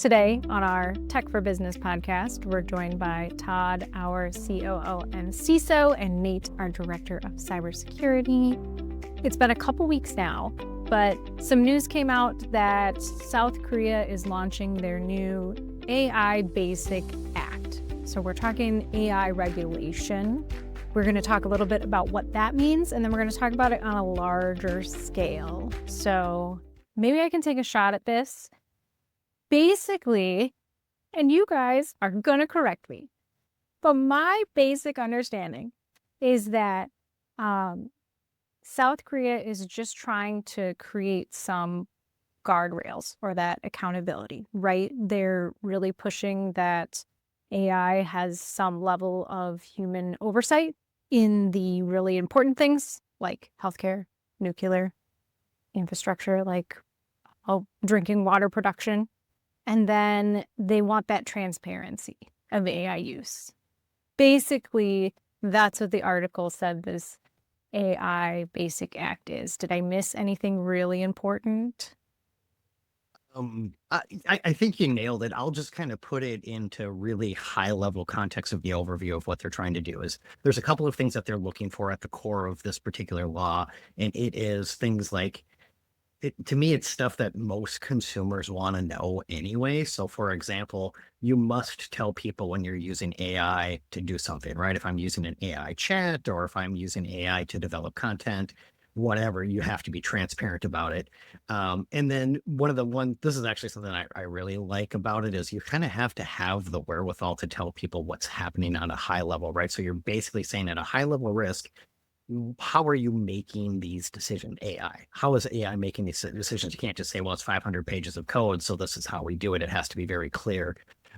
Today on our Tech for Business podcast, we're joined by Todd, our COO and CISO, and Nate, our Director of Cybersecurity. It's been a couple weeks now, but some news came out that South Korea is launching their new AI Basic Act. So we're talking AI regulation. We're going to talk a little bit about what that means, and then we're going to talk about it on a larger scale. So maybe I can take a shot at this. Basically, and you guys are going to correct me, but my basic understanding is that South Korea is just trying to create some guardrails or that accountability, right? They're really pushing that AI has some level of human oversight in the really important things like healthcare, nuclear, infrastructure, like drinking water production. And then they want that transparency of AI use. Basically, that's what the article said this AI Basic Act is. Did I miss anything really important? I think you nailed it. I'll just kind of put it into really high level context of the overview of what they're trying to do. Is there's a couple of things that they're looking for at the core of this particular law, and it is things like, to me, it's stuff that most consumers want to know anyway. So for example, you must tell people when you're using AI to do something, right? If I'm using an AI chat or if I'm using AI to develop content, whatever, you have to be transparent about it. And then this is actually something I really like about it, is you kind of have to have the wherewithal to tell people what's happening on a high level, right? So you're basically saying at a high level risk, how are you making these decisions? AI. How is AI making these decisions? You can't just say, well, it's 500 pages of code, so this is how we do it. It has to be very clear.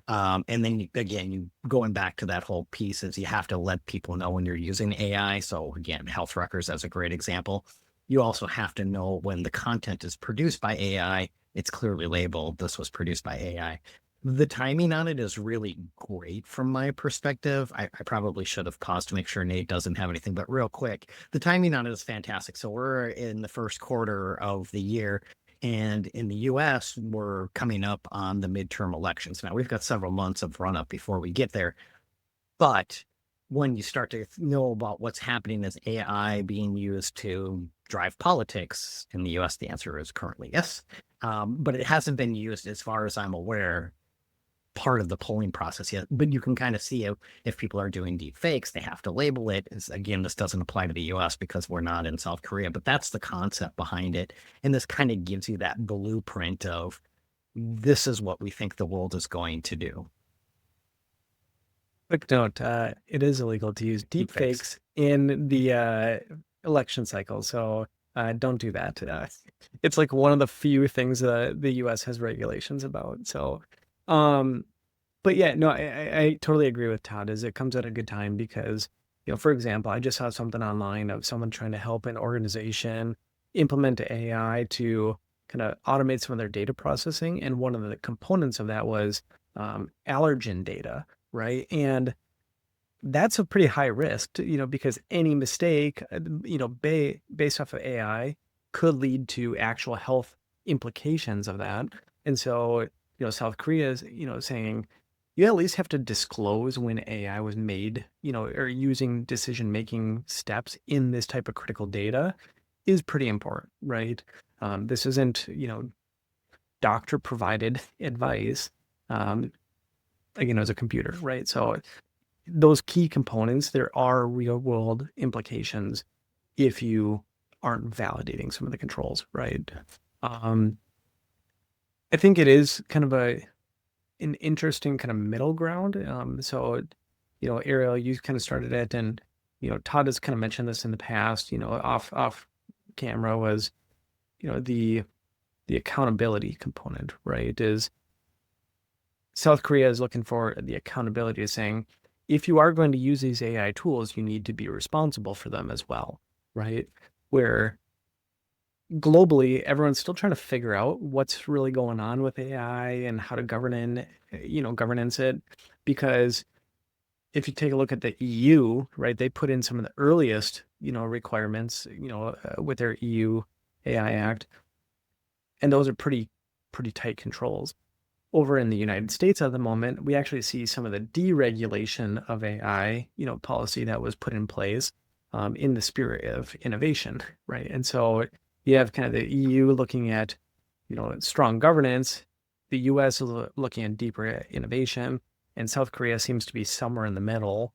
And then you going back to that whole piece is you have to let people know when you're using AI. So again, health records, that's a great example. You also have to know when the content is produced by AI, it's clearly labeled, this was produced by AI. The timing on it is really great from my perspective. I probably should have paused to make sure Nate doesn't have anything, but real quick, the timing on it is fantastic. So we're in the first quarter of the year, and in the US, we're coming up on the midterm elections. Now, we've got several months of run up before we get there, but when you start to know about what's happening as AI being used to drive politics in the US, the answer is currently yes. But it hasn't been used, as far as I'm aware, part of the polling process yet, but you can kind of see if people are doing deep fakes, they have to label it. Again, this doesn't apply to the US because we're not in South Korea, but that's the concept behind it. And this kind of gives you that blueprint of this is what we think the world is going to do. Quick note, it is illegal to use deepfakes in the election cycle, so don't do that. It's like one of the few things the US has regulations about. So but yeah, no, I totally agree with Todd, is it comes at a good time because, for example, I just saw something online of someone trying to help an organization implement AI to kind of automate some of their data processing. And one of the components of that was allergen data, right? And that's a pretty high risk, because any mistake, based off of AI could lead to actual health implications of that. And so, South Korea is, saying you at least have to disclose when AI was made, or using decision-making steps in this type of critical data is pretty important, right? This isn't, doctor-provided advice, again, as a computer, right? So those key components, there are real-world implications if you aren't validating some of the controls, right? I think it is kind of an interesting kind of middle ground. So, Ariel, you kind of started it, and Todd has kind of mentioned this in the past. Off camera was, the accountability component, right? Is South Korea is looking for the accountability of saying, if you are going to use these AI tools, you need to be responsible for them as well, right? Where globally, everyone's still trying to figure out what's really going on with AI and how to governance it. Because if you take a look at the EU, right, they put in some of the earliest, requirements, with their EU AI Act, and those are pretty tight controls. over in the United States at the moment, we actually see some of the deregulation of AI, policy that was put in place in the spirit of innovation, right? And so you have kind of the EU looking at, strong governance, the US is looking at deeper innovation, and South Korea seems to be somewhere in the middle.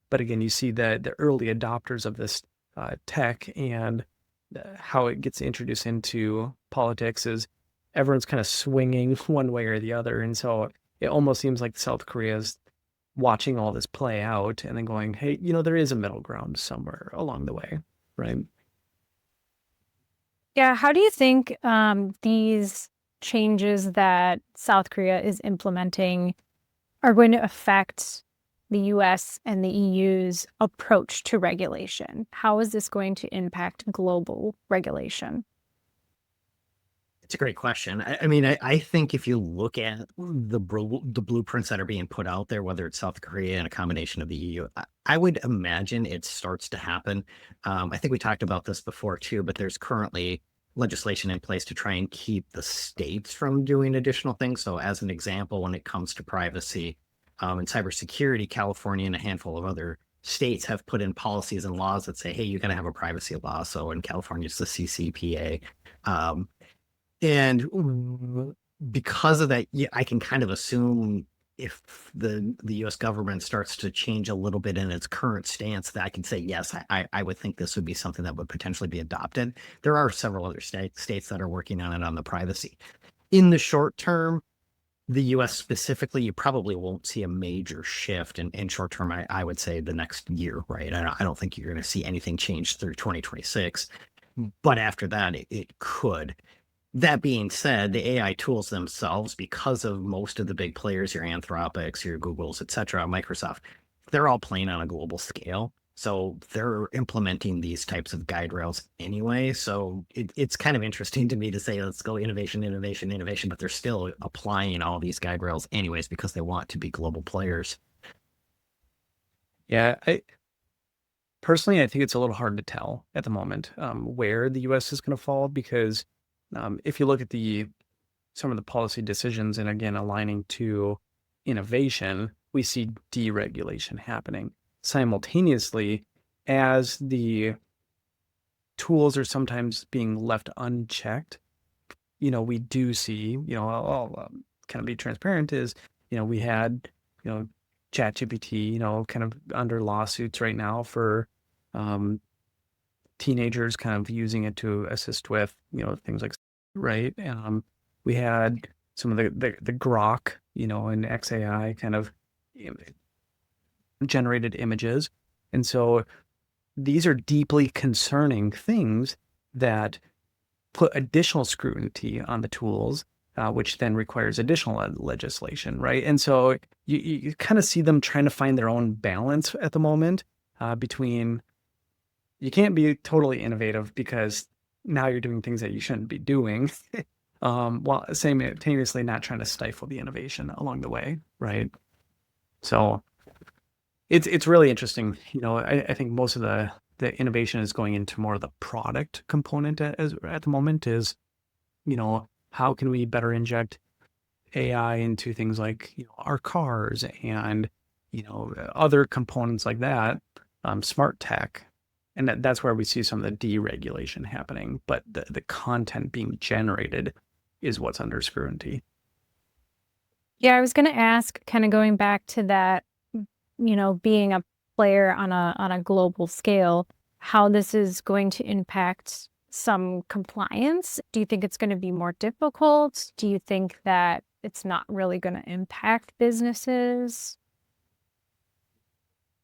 But again, you see the early adopters of this tech and how it gets introduced into politics is everyone's kind of swinging one way or the other. And so it almost seems like South Korea is watching all this play out and then going, hey, there is a middle ground somewhere along the way, right? Yeah, how do you think these changes that South Korea is implementing are going to affect the US and the EU's approach to regulation? How is this going to impact global regulation? It's a great question. I mean, I think if you look at the blueprints that are being put out there, whether it's South Korea and a combination of the EU, I would imagine it starts to happen. I think we talked about this before too, but there's currently legislation in place to try and keep the states from doing additional things. So as an example, when it comes to privacy and cybersecurity, California and a handful of other states have put in policies and laws that say, hey, you got to have a privacy law. So in California, it's the CCPA. And because of that, yeah, I can kind of assume if the U.S. government starts to change a little bit in its current stance, that I can say, yes, I would think this would be something that would potentially be adopted. There are several other states that are working on it on the privacy. In the short term, the U.S. specifically, you probably won't see a major shift in short term. I would say the next year, right? I don't think you're going to see anything change through 2026. But after that, it could. That being said, the AI tools themselves, because of most of the big players, your Anthropics, your Googles, et cetera, Microsoft, they're all playing on a global scale. So they're implementing these types of guide rails anyway. So it's kind of interesting to me to say, let's go innovation, innovation, innovation, but they're still applying all these guide rails anyways because they want to be global players. Yeah, personally, I think it's a little hard to tell at the moment where the U.S. is going to fall because if you look at some of the policy decisions and again aligning to innovation, we see deregulation happening simultaneously as the tools are sometimes being left unchecked. We do see, I'll kind of be transparent is, we had, ChatGPT, kind of under lawsuits right now for teenagers kind of using it to assist with, things like, right. We had some of the grok, and XAI kind of generated images. And so these are deeply concerning things that put additional scrutiny on the tools, which then requires additional legislation, right? And so you kind of see them trying to find their own balance at the moment between you can't be totally innovative because now you're doing things that you shouldn't be doing, while simultaneously not trying to stifle the innovation along the way, right? So it's really interesting. I think most of the innovation is going into more of the product component at the moment is, how can we better inject AI into things like, our cars and, other components like that, smart tech. And that's where we see some of the deregulation happening. But the content being generated is what's under scrutiny. Yeah, I was going to ask, kind of going back to that, being a player on a global scale, how this is going to impact some compliance. Do you think it's going to be more difficult? Do you think that it's not really going to impact businesses?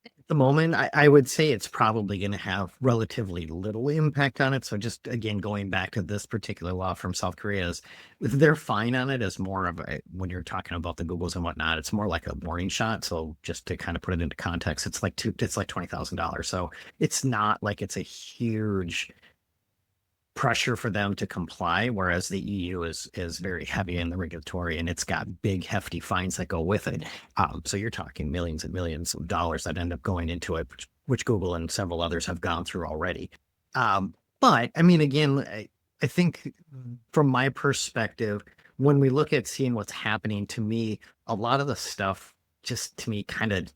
At the moment, I would say it's probably going to have relatively little impact on it. So just again, going back to this particular law from South Korea is they're fine on it as more of a, when you're talking about the Googles and whatnot, it's more like a warning shot. So just to kind of put it into context, it's like $20,000. So it's not like it's a huge pressure for them to comply, whereas the EU is very heavy in the regulatory and it's got big hefty fines that go with it. So you're talking millions and millions of dollars that end up going into it, which Google and several others have gone through already. But I mean, again, I think from my perspective, when we look at seeing what's happening, to me, a lot of the stuff just to me kind of,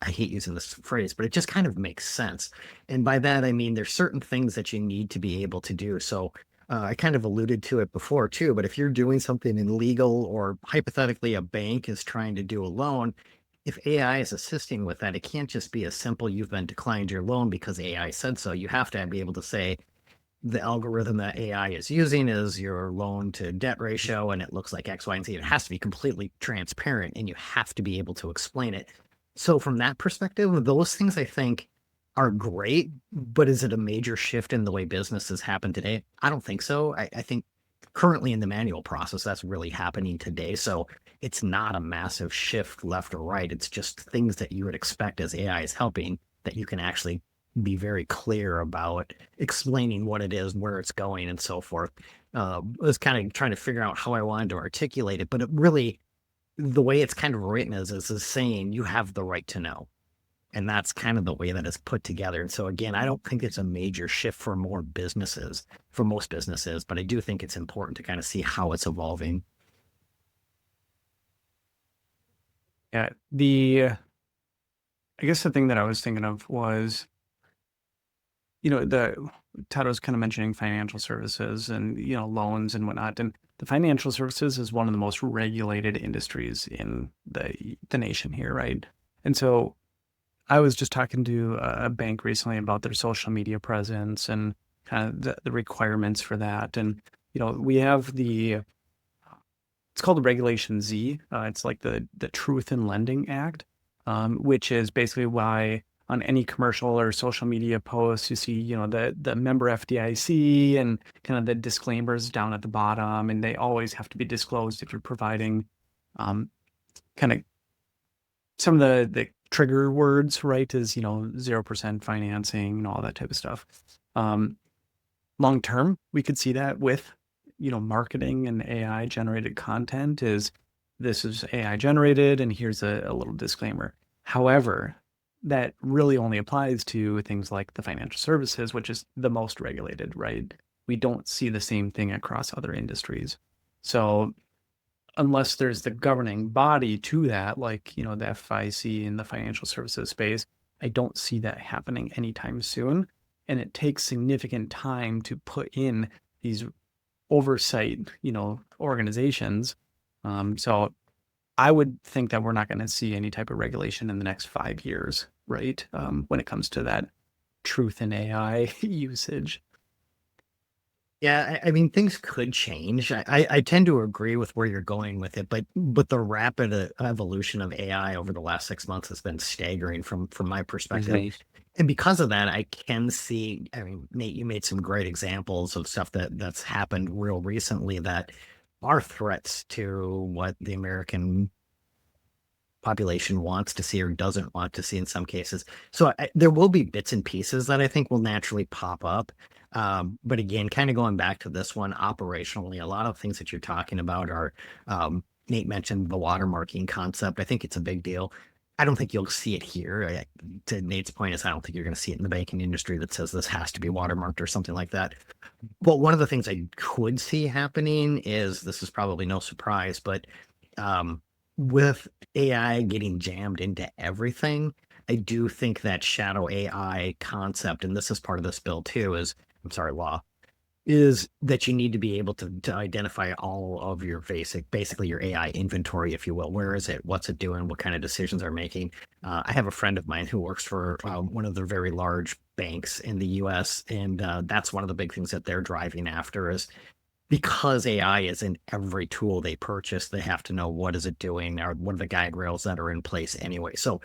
I hate using this phrase, but it just kind of makes sense. And by that, I mean, there's certain things that you need to be able to do. So I kind of alluded to it before too, but if you're doing something illegal or hypothetically a bank is trying to do a loan, if AI is assisting with that, it can't just be as simple, you've been declined your loan because AI said so. You have to be able to say, the algorithm that AI is using is your loan to debt ratio, and it looks like X, Y, and Z. It has to be completely transparent, and you have to be able to explain it. So, from that perspective, those things I think are great, but is it a major shift in the way businesses happen today? I don't think so. I think currently in the manual process, that's really happening today. So, it's not a massive shift left or right. It's just things that you would expect as AI is helping that you can actually be very clear about explaining what it is, where it's going, and so forth. I was kind of trying to figure out how I wanted to articulate it, but it really, the way it's kind of written is saying you have the right to know. And that's kind of the way that it's put together. And so again, I don't think it's a major shift for most businesses, but I do think it's important to kind of see how it's evolving. Yeah, I guess the thing that I was thinking of was, the Todd was kind of mentioning financial services and, loans and whatnot. And the financial services is one of the most regulated industries in the nation here, right? And so I was just talking to a bank recently about their social media presence and kind of the requirements for that. And, we have it's called the Regulation Z. It's like the Truth in Lending Act, which is basically why on any commercial or social media posts, you see, the member FDIC and kind of the disclaimers down at the bottom, and they always have to be disclosed if you're providing kind of some of the trigger words, right? Is 0% financing and all that type of stuff. Long term, we could see that with marketing and AI generated content is this is AI generated and here's a little disclaimer. However, that really only applies to things like the financial services, which is the most regulated, right? We don't see the same thing across other industries. So unless there's the governing body to that, like, the FIC in the financial services space, I don't see that happening anytime soon. And it takes significant time to put in these oversight, organizations. So I would think that we're not going to see any type of regulation in the next 5 years, right? When it comes to that truth in AI usage. Yeah, I mean, things could change. I tend to agree with where you're going with it, but the rapid evolution of AI over the last 6 months has been staggering from my perspective. And because of that, I can see. I mean, Nate, you made some great examples of stuff that's happened real recently that are threats to what the American population wants to see or doesn't want to see in some cases. So there will be bits and pieces that I think will naturally pop up. But again, kind of going back to this one operationally, a lot of things that you're talking about are, Nate mentioned the watermarking concept. I think it's a big deal. I don't think you'll see it here. To Nate's point is I don't think you're going to see it in the banking industry that says this has to be watermarked or something like that. But one of the things I could see happening is, this is probably no surprise, but with AI getting jammed into everything, I do think that shadow AI concept, and this is part of this bill too, law, is that you need to be able to identify all of your basically your AI inventory, if you will. Where is it? What's it doing? What kind of decisions are making? I have a friend of mine who works for one of the very large banks in the US, and that's one of the big things that they're driving after is, because AI is in every tool they purchase, they have to know what is it doing or what are the guardrails that are in place anyway. So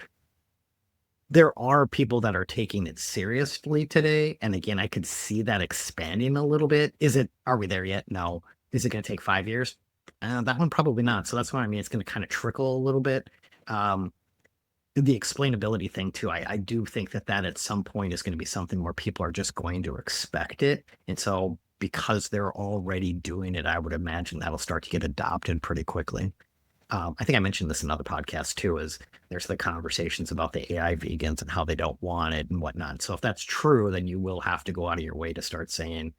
there are people that are taking it seriously today. And again, I could see that expanding a little bit. Are we there yet? No. Is it going to take 5 years? That one probably not. So that's what I mean. It's going to kind of trickle a little bit. The explainability thing too, I do think that at some point is going to be something where people are just going to expect it. And so because they're already doing it, I would imagine that'll start to get adopted pretty quickly. I think I mentioned this in other podcasts too, is there's the conversations about the AI vegans and how they don't want it and whatnot. So if that's true, then you will have to go out of your way to start saying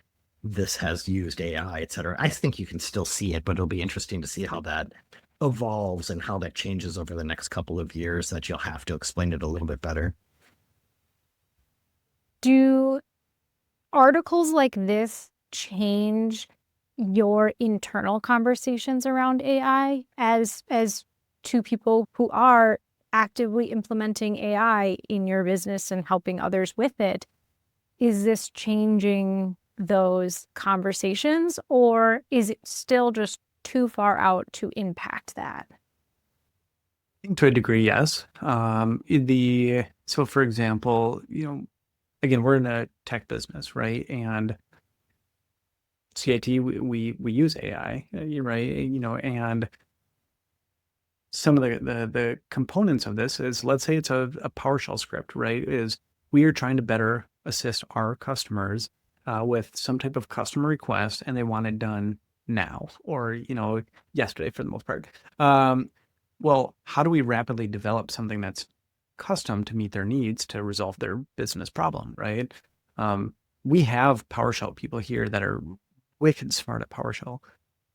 this has used AI, et cetera. I think you can still see it, but it'll be interesting to see how that evolves and how that changes over the next couple of years, that you'll have to explain it a little bit better. Do articles like this change your internal conversations around AI as two people who are actively implementing AI in your business and helping others with it? Is this changing those conversations, or is it still just too far out to impact that? I think to a degree, yes. So for example, again, we're in a tech business, right? And CIT, we use AI, right? And some of the components of this is, let's say it's a PowerShell script, right? Is we are trying to better assist our customers with some type of customer request, and they want it done now, or yesterday for the most part. Well, how do we rapidly develop something that's custom to meet their needs to resolve their business problem, right? We have PowerShell people here that are wicked smart at PowerShell.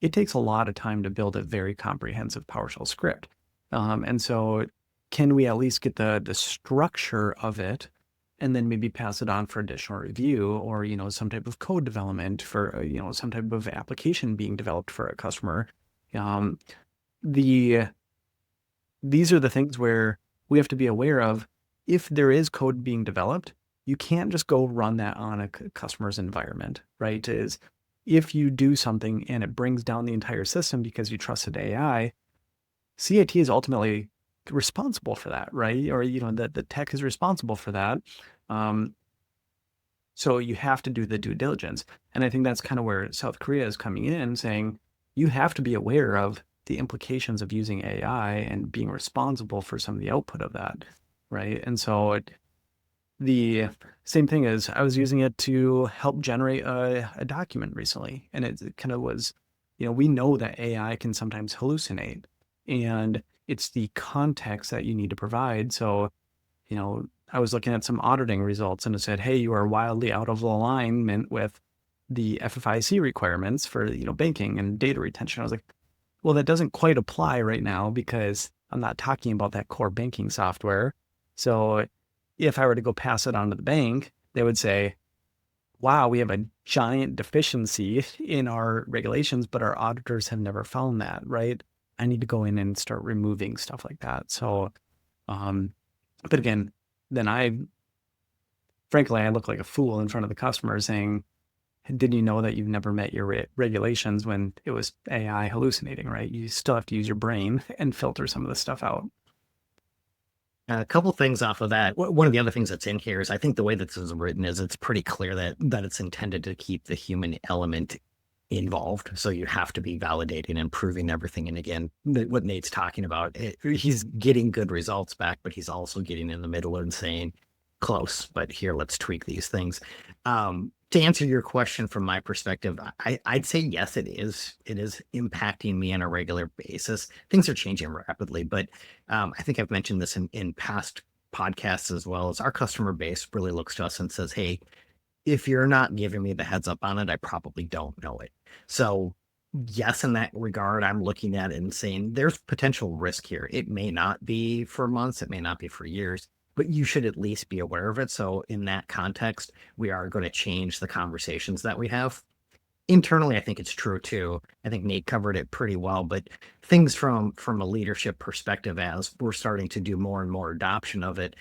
It takes a lot of time to build a very comprehensive PowerShell script. And so can we at least get the structure of it and then maybe pass it on for additional review, or, some type of code development for, some type of application being developed for a customer? These are the things where we have to be aware of. If there is code being developed, you can't just go run that on a customer's environment, right? If you do something and it brings down the entire system because you trusted AI, CIT is ultimately responsible for that, right? Or, that the tech is responsible for that. So you have to do the due diligence. And I think that's kind of where South Korea is coming in, saying you have to be aware of the implications of using AI and being responsible for some of the output of that, right? And so the same thing is, I was using it to help generate a document recently, and it kind of was, we know that AI can sometimes hallucinate, and it's the context that you need to provide. So, I was looking at some auditing results, and it said, hey, you are wildly out of alignment with the FFIC requirements for, banking and data retention. I was like, well, that doesn't quite apply right now because I'm not talking about that core banking software. So if I were to go pass it on to the bank, they would say, wow, we have a giant deficiency in our regulations, but our auditors have never found that, right? I need to go in and start removing stuff like that. So, but again, then frankly, I look like a fool in front of the customer saying, did you know that you've never met your regulations when it was AI hallucinating, right? You still have to use your brain and filter some of the stuff out. A couple things off of that. One of the other things that's in here is, I think the way that this is written is, it's pretty clear that it's intended to keep the human element involved. So you have to be validating and proving everything. And again, what Nate's talking about, he's getting good results back, but he's also getting in the middle and saying, close, but here, let's tweak these things. To answer your question from my perspective, I'd say yes, it is. It is impacting me on a regular basis. Things are changing rapidly, but I think I've mentioned this in past podcasts as well. As our customer base really looks to us and says, hey, if you're not giving me the heads up on it, I probably don't know it. So yes, in that regard, I'm looking at it and saying there's potential risk here. It may not be for months, it may not be for years, but you should at least be aware of it. So in that context, we are going to change the conversations that we have. Internally, I think it's true too. I think Nate covered it pretty well, but things from a leadership perspective, as we're starting to do more and more adoption of it,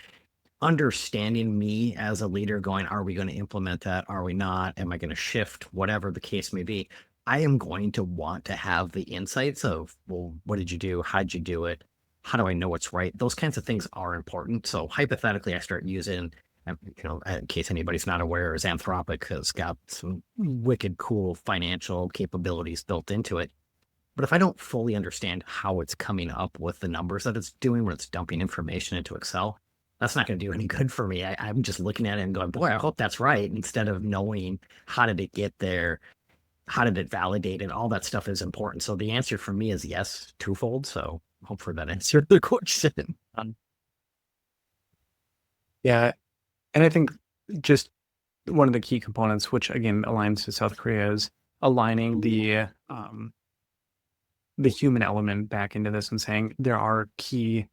understanding me as a leader going, are we going to implement that? Are we not? Am I going to shift? Whatever the case may be, I am going to want to have the insights of, well, what did you do? How'd you do it? How do I know what's right? Those kinds of things are important. So hypothetically, I start using, in case anybody's not aware, is Anthropic has got some wicked cool financial capabilities built into it. But if I don't fully understand how it's coming up with the numbers that it's doing when it's dumping information into Excel, that's not going to do any good for me. I'm just looking at it and going, boy, I hope that's right, instead of knowing how did it get there? How did it validate it? All that stuff is important. So the answer for me is yes, twofold. So hopefully that answered the question. Yeah. And I think just one of the key components, which again aligns to South Korea, is aligning the human element back into this and saying there are key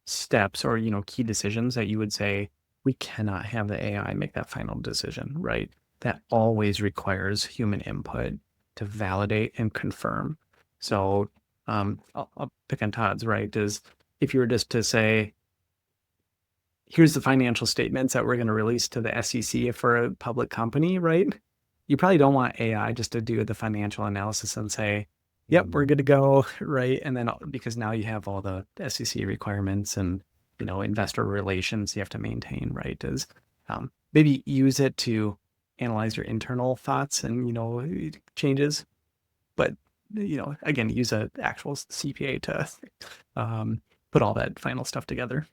steps or, key decisions that you would say, we cannot have the AI make that final decision, right? That always requires human input to validate and confirm. So I'll pick on Todd's, right? Is if you were just to say, here's the financial statements that we're going to release to the SEC for a public company, right? You probably don't want AI just to do the financial analysis and say, yep, we're good to go, right? And then because now you have all the SEC requirements and, investor relations you have to maintain, right? Is maybe use it to analyze your internal thoughts and, changes. But, again, use an actual CPA to put all that final stuff together.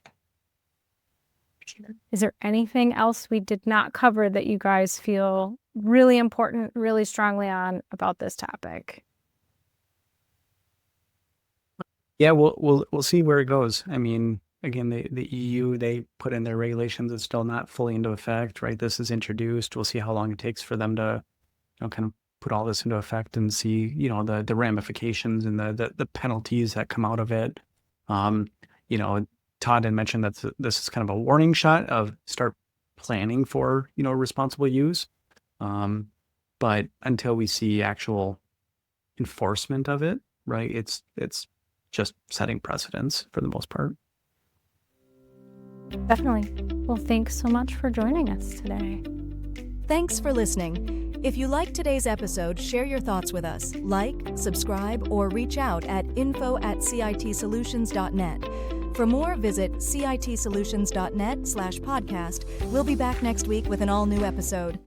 Is there anything else we did not cover that you guys feel really important, really strongly on about this topic? Yeah, we'll see where it goes. I mean, again, the EU, they put in their regulations. It's still not fully into effect, right? This is introduced. We'll see how long it takes for them to, kind of put all this into effect and see, the ramifications and the penalties that come out of it. Todd had mentioned that this is kind of a warning shot of start planning for, responsible use. But until we see actual enforcement of it, right, it's just setting precedents for the most part. Definitely. Well, thanks so much for joining us today. Thanks for listening. If you liked today's episode, share your thoughts with us. Like, subscribe, or reach out at info@citsolutions.net. For more, visit citsolutions.net/podcast. We'll be back next week with an all-new episode.